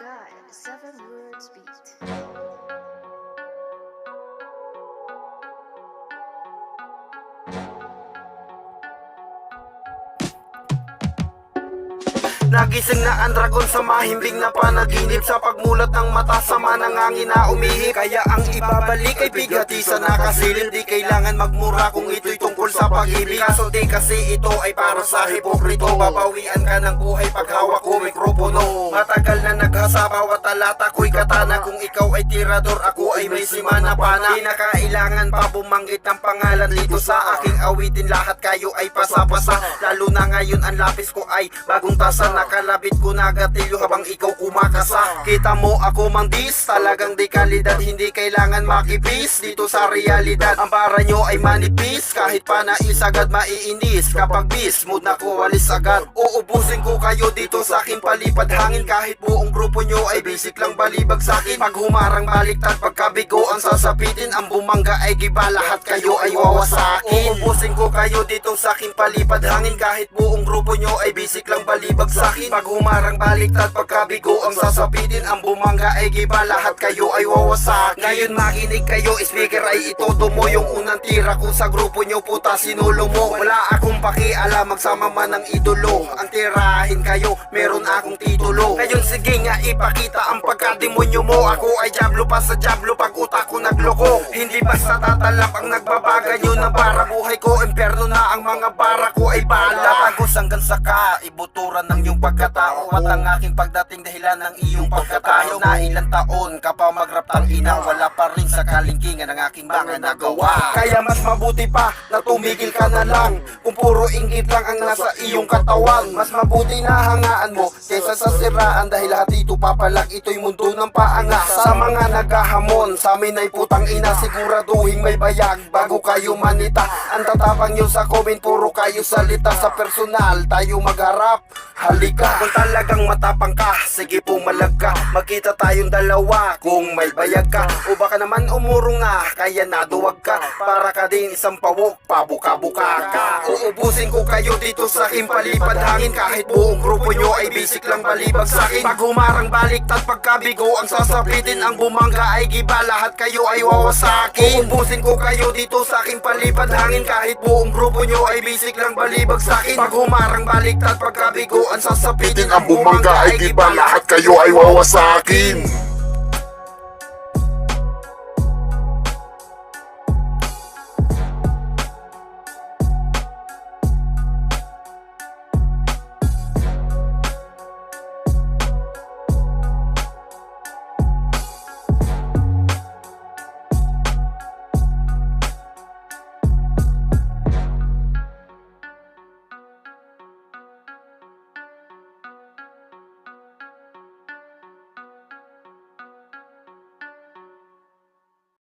God, 7 words beat. Nagising na ang dragon sa mahimbing na panaginip. Sa pagmulat ng mata, sama ng hangin na umihip. Kaya ang ibabalik ay bigati sa nakasilip. Di kailangan magmura kung ito'y tungkol sa pag-ibig. Kaso di kasi ito ay para sa hipokrito. Babawian ka ng buhay pag hawak ko mikropono. Matagal na naghasa, bawat talata ko'y katana. Kung ikaw ay tirador, ako ay may simana pana. Di na kailangan pa bumanggit ng pangalan dito sa aking awitin. Lahat kayo ay pasapasa. Lalo na ngayon ang lapis ko ay bagong tasa. Nakalabit ko na gatilyo habang ikaw kumakasa. Kita mo ako mang dis, talagang di kalidad. Hindi kailangan makipis dito sa realidad. Ang para nyo ay manipis, kahit pa naisagad maiinis. Kapag bis, mood na ko walis agad. Uubusin ko kayo dito sa akin palipad hangin. Kahit buong grupo nyo ay basic lang balibag sa akin. Pag humarang baliktad, pagkabigo ang sasapitin. Ang bumangga ay giba, lahat kayo ay wawasakin. Uubusin ko kayo dito sa akin palipad hangin. Kahit buong grupo nyo ay basic lang balibag sa akin. Pag humarang baliktad, pagkabigo ang sasapitin. Ang bumangga ay giba, lahat kayo ay wawasakin. Ngayon makinig kayo, speaker ay itodo mo. Yung unang tira ko sa grupo nyo, puta sinulo mo. Wala akong pakialam, magsama man ng idolo. Ang tirahin kayo, meron akong titulo. Ngayon sige nga ipakita ang pagkademonyo mo. Ako ay Diablo pa sa Diablo, pag utak ko nagloko. Hindi basta tatalap ang nagbabaga nyo na bara. Buhay ko, imperno na ang mga bara ko ay bala. Tagos hanggang saka, ibuturan ng iyong pagkatao. At ang aking pagdating dahilan ng iyong pagkatayo. Na ilang taon ka pa magrap tang ina, wala pa rin sa kalingkingan ng aking mga nagawa. Kaya mas mabuti pa na tumigil ka na lang. Kung puro inggit lang ang nasa iyong katawan, mas mabuti na hangaan mo kaysa sa siraan. Dahil lahat ito papalag, ito'y mundo ng paanga. Sa mga naghahamon, sa amin ay putang ina. Siguraduhin may bayag bago kayo manita. Ang tatapang nyo sa comment, puro kayo salita. Sa personal, tayo magharap, halika. Kung talagang matapang ka, sige pumalag ka. Magkita tayong dalawa kung may bayag ka. O baka naman umurong na, kaya naduwag ka. Para ka din isang pawok, pabuka-buka ka. Uubusin ko kayo dito sa aking palipad hangin. Kahit buong grupo nyo ay basic lang balibag sa akin. Pag humarang baliktad, pagkabigo ang sasapitin. Ang bumangga ay giba, lahat kayo ay wawasakin. Uubusin ko kayo dito sa aking palipad hangin. Kahit buong grupo nyo ay basic lang balibag sa akin. Pag humarang baliktad, pagkabigo ang sasapitin. Ang bumangga ay giba, lahat kayo ay wawasakin.